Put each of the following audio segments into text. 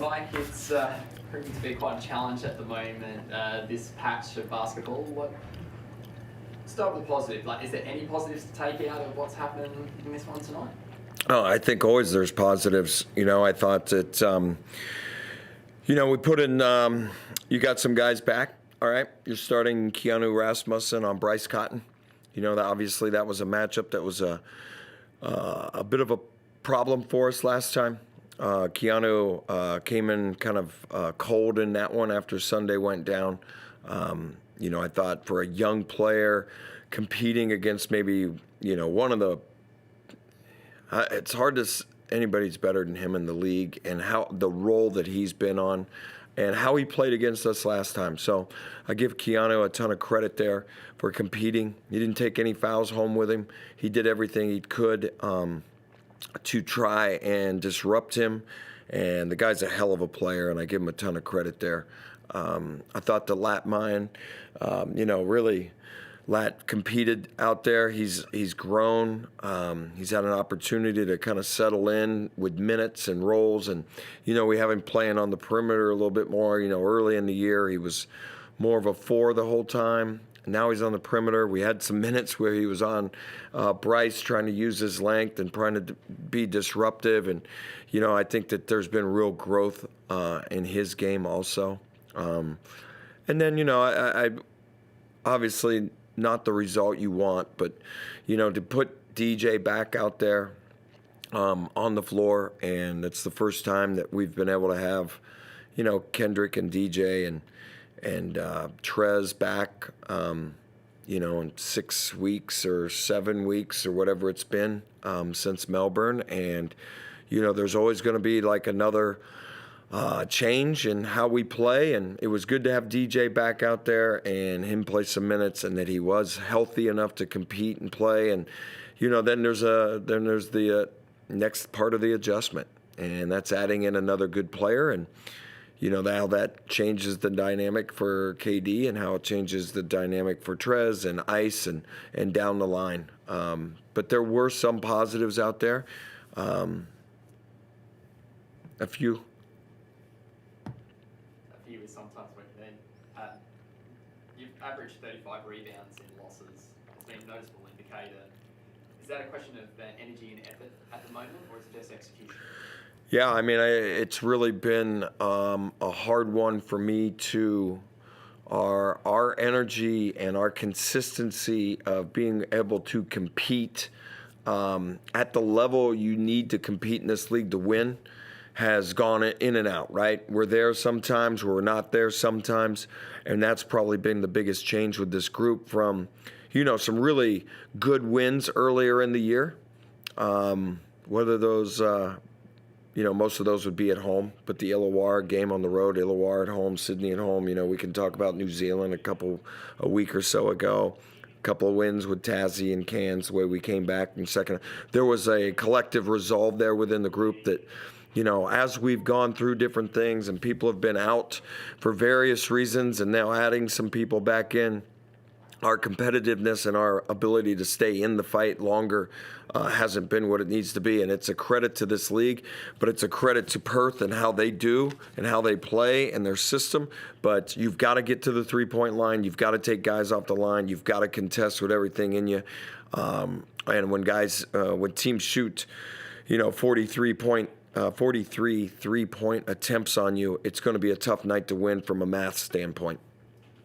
Mike, it's proving to be quite a challenge at the moment, this patch of basketball. Start with the positive. Like, is there any positives to take out of what's happening in this one tonight? Oh, I think always there's positives. I thought that, we put in, you got some guys back, all right? You're starting Keanu Rasmussen on Bryce Cotton. Obviously that was a matchup that was a bit of a problem for us last time. Keanu came in kind of cold in that one after Sunday went down. I thought for a young player competing against maybe, one of the it's hard to anybody's better than him in the league, and how the role that he's been on and how he played against us last time. So I give Keanu a ton of credit there for competing. He didn't take any fouls home with him. He did everything he could to try and disrupt him, and the guy's a hell of a player, and I give him a ton of credit there. I thought the Lat Mayan, really Lat competed out there. He's grown. He's had an opportunity to kind of settle in with minutes and roles, and we have him playing on the perimeter a little bit more. Early in the year he was more of a 4 the whole time. Now he's on the perimeter. We had some minutes where he was on Bryce, trying to use his length and trying to be disruptive. And, I think that there's been real growth in his game also. And then, I obviously not the result you want, but, to put DJ back out there on the floor, and it's the first time that we've been able to have, Kendrick and DJ and Tre's back, in 6 weeks or 7 weeks or whatever it's been since Melbourne. And, there's always going to be like another change in how we play. And it was good to have DJ back out there and him play some minutes, and that he was healthy enough to compete and play. And, then there's the next part of the adjustment, and that's adding in another good player. And, how that changes the dynamic for KD and how it changes the dynamic for Trez and Ice and down the line. But there were some positives out there. A few. A few is sometimes what you need. You've averaged 35 rebounds in losses. It's been a noticeable indicator. Is that a question of energy and effort at the moment, or is it just execution? Yeah, it's really been a hard one for me to our energy and our consistency of being able to compete at the level you need to compete in this league to win has gone in and out, right? We're there sometimes, we're not there sometimes, and that's probably been the biggest change with this group from, some really good wins earlier in the year. Whether those most of those would be at home, but the Illawarra game on the road, Illawarra at home, Sydney at home. We can talk about New Zealand a week or so ago. A couple of wins with Tassie and Cairns, the way we came back in second. There was a collective resolve there within the group that, as we've gone through different things and people have been out for various reasons and now adding some people back in, our competitiveness and our ability to stay in the fight longer hasn't been what it needs to be. And it's a credit to this league, but it's a credit to Perth and how they do and how they play and their system. But you've got to get to the three-point line. You've got to take guys off the line. You've got to contest with everything in you. And when teams shoot, 43 three-point attempts on you, it's going to be a tough night to win from a math standpoint.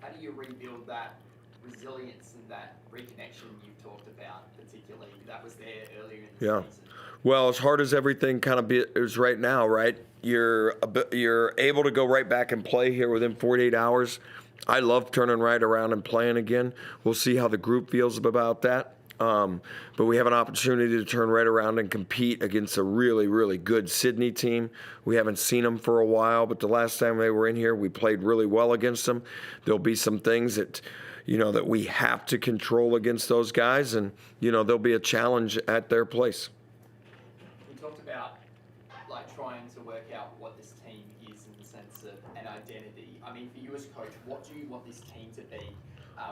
How do you rebuild that resilience and that reconnection you've talked about, particularly that was there earlier in the season? Well, as hard as everything kind of is right now, right? You're able to go right back and play here within 48 hours. I love turning right around and playing again. We'll see how the group feels about that. But we have an opportunity to turn right around and compete against a really, really good Sydney team. We haven't seen them for a while, but the last time they were in here, we played really well against them. There'll be some things that, that we have to control against those guys, and, there'll be a challenge at their place. We talked about, trying to work out what this team is in the sense sense of an identity. I mean, for you as coach, what do you want this team to be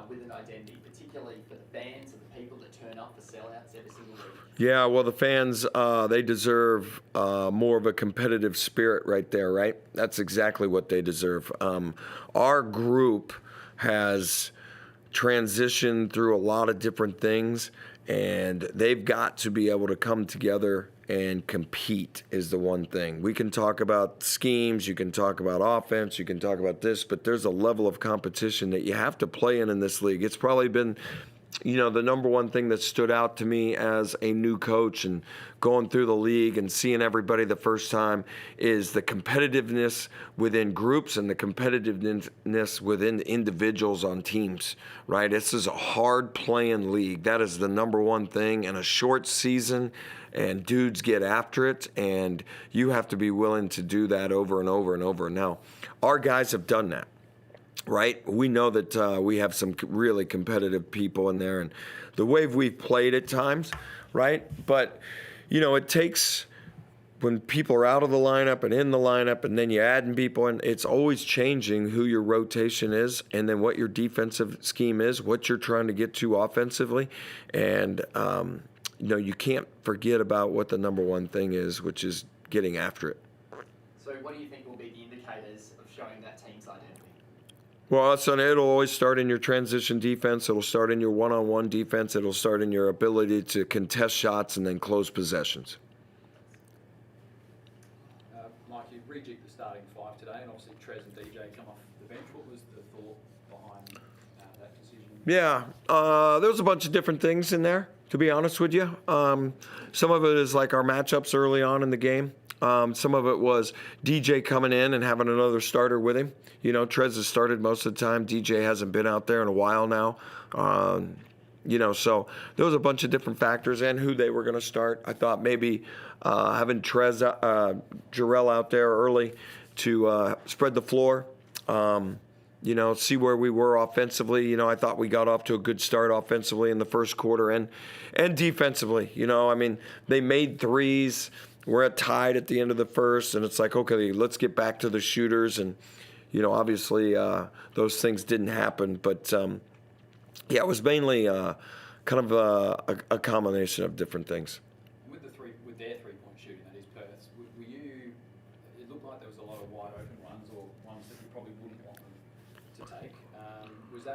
with an identity, particularly for the fans and the people that turn up for sellouts every single week? Yeah, well, the fans, they deserve more of a competitive spirit right there, right? That's exactly what they deserve. Our group has transitioned through a lot of different things, and they've got to be able to come together and compete is the one thing. We can talk about schemes, you can talk about offense, you can talk about this, but there's a level of competition that you have to play in this league. It's probably been, the number one thing that stood out to me as a new coach and going through the league and seeing everybody the first time is the competitiveness within groups and the competitiveness within individuals on teams, right? This is a hard playing league. That is the number one thing in a short season, and dudes get after it, and you have to be willing to do that over and over and over. Now, our guys have done that. Right? We know that we have some really competitive people in there, and the way we've played at times, right? But, it takes when people are out of the lineup and in the lineup, and then you're adding people, and it's always changing who your rotation is, and then what your defensive scheme is, what you're trying to get to offensively. And, you can't forget about what the number one thing is, which is getting after it. So what do you think will be the indicators of showing that team's identity? Well, it'll always start in your transition defense. It'll start in your one-on-one defense. It'll start in your ability to contest shots and then close possessions. Mike, you rejigged the starting five today, and obviously Trez and DJ come off the bench. What was the thought behind that decision? Yeah, there was a bunch of different things in there, to be honest with you. Some of it is like our matchups early on in the game. Some of it was DJ coming in and having another starter with him. Trez has started most of the time. DJ hasn't been out there in a while now. So there was a bunch of different factors and who they were going to start. I thought maybe having Jarrell out there early to spread the floor, see where we were offensively. I thought we got off to a good start offensively in the first quarter and defensively. They made threes. We're tied at the end of the first, and it's like, okay, let's get back to the shooters. And, obviously those things didn't happen. But, it was mainly kind of a combination of different things. With their three-point shooting, that is Perth, were you, it looked like there was a lot of wide open ones or ones that you probably wouldn't want them to take. Was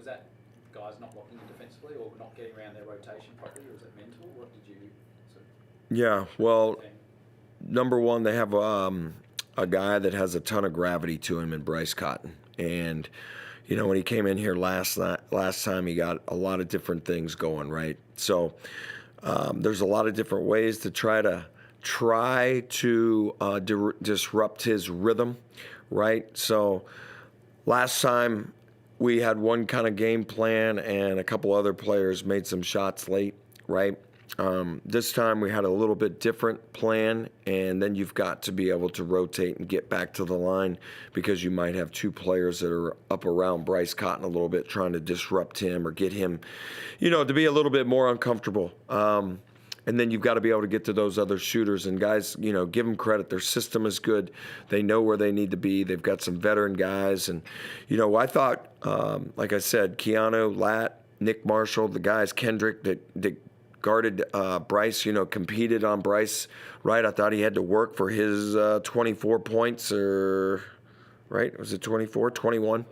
that guys not blocking you defensively or not getting around their rotation properly, or was it mental? What did you sort of... Yeah, well, number one, they have a guy that has a ton of gravity to him in Bryce Cotton. And, when he came in here last time, he got a lot of different things going, right? So there's a lot of different ways to try to disrupt his rhythm, right? So last time we had one kind of game plan and a couple other players made some shots late, right? This time we had a little bit different plan, and then you've got to be able to rotate and get back to the line because you might have two players that are up around Bryce Cotton a little bit trying to disrupt him or get him, to be a little bit more uncomfortable. And then you've got to be able to get to those other shooters. And guys, give them credit. Their system is good. They know where they need to be. They've got some veteran guys. And, I thought, like I said, Keanu, Lat, Nick Marshall, the guys, Kendrick, that guarded Bryce, competed on Bryce, right? I thought he had to work for his 24 points right? Was it 24, 21?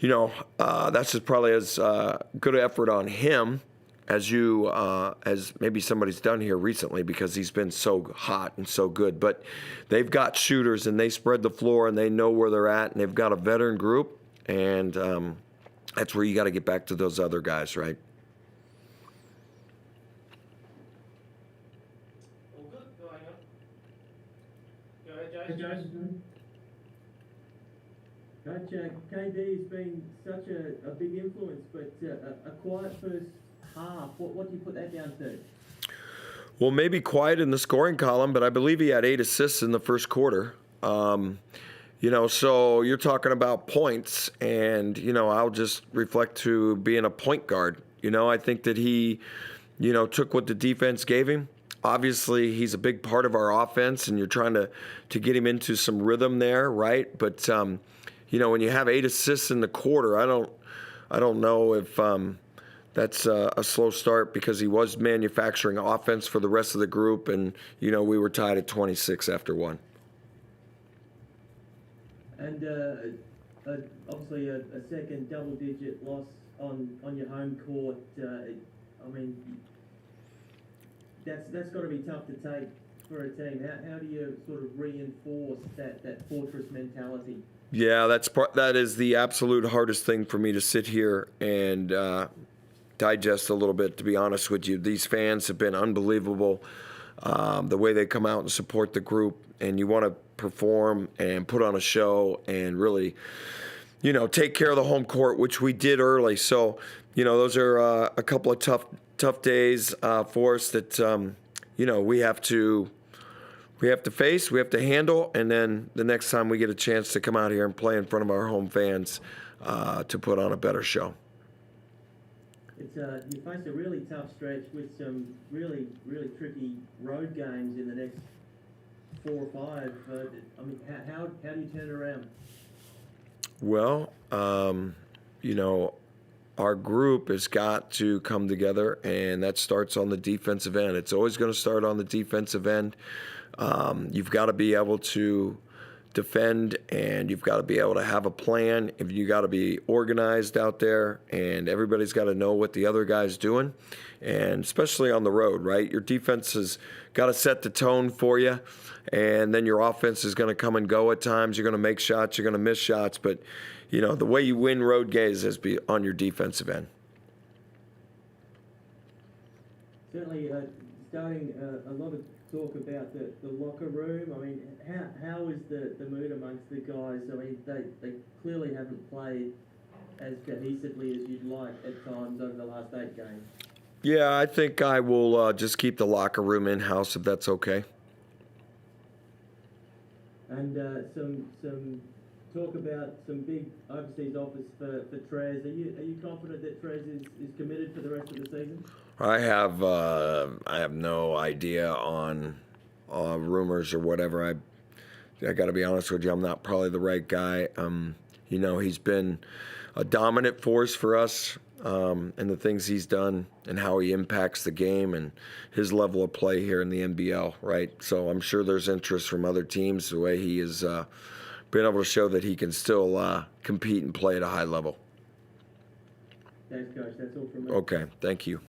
That's just probably as good an effort on him as maybe somebody's done here recently because he's been so hot and so good. But they've got shooters, and they spread the floor, and they know where they're at, and they've got a veteran group, and that's where you got to get back to those other guys, right? Coach, KD's been such a big influence, but a quiet first half. What do you put that down to? Well, maybe quiet in the scoring column, but I believe he had 8 assists in the first quarter. So you're talking about points, and, I'll just reflect to being a point guard. I think that he, took what the defense gave him. obviously he's a big part of our offense, and you're trying to get him into some rhythm there, right? But when you have 8 assists in the quarter, I don't know if that's a slow start, because he was manufacturing offense for the rest of the group, and we were tied at 26 after 1. And obviously a second double-digit loss on your home court. That's got to be tough to take for a team. How do you sort of reinforce that fortress mentality? Yeah, that is the absolute hardest thing for me to sit here and digest a little bit, to be honest with you. These fans have been unbelievable, the way they come out and support the group, and you want to perform and put on a show and really, take care of the home court, which we did early. So, those are a couple of tough days for us that, we have to face, we have to handle, and then the next time we get a chance to come out here and play in front of our home fans, to put on a better show. You face a really tough stretch with some really, really tricky road games in the next 4 or 5. How do you turn it around? Well, our group has got to come together, and that starts on the defensive end. It's always going to start on the defensive end. You've got to be able to defend, and you've got to be able to have a plan. If you got to be organized out there, and everybody's got to know what the other guy's doing, and especially on the road, right? Your defense has got to set the tone for you, and then your offense is going to come and go at times. You're going to make shots, you're going to miss shots, but the way you win road games is on your defensive end. Certainly, starting a lot of talk about the locker room. How is the mood amongst the guys? They clearly haven't played as cohesively as you'd like at times over the last 8 games. Yeah, I think I will just keep the locker room in-house, if that's okay. And some talk about some big overseas offers for Trez. Are you confident that Trez is committed for the rest of the season? I have no idea on rumors or whatever. I got to be honest with you, I'm not probably the right guy. He's been a dominant force for us, and the things he's done and how he impacts the game and his level of play here in the NBL, right? So I'm sure there's interest from other teams, the way he has been able to show that he can still compete and play at a high level. Thanks, Coach. That's all from me. Okay, thank you.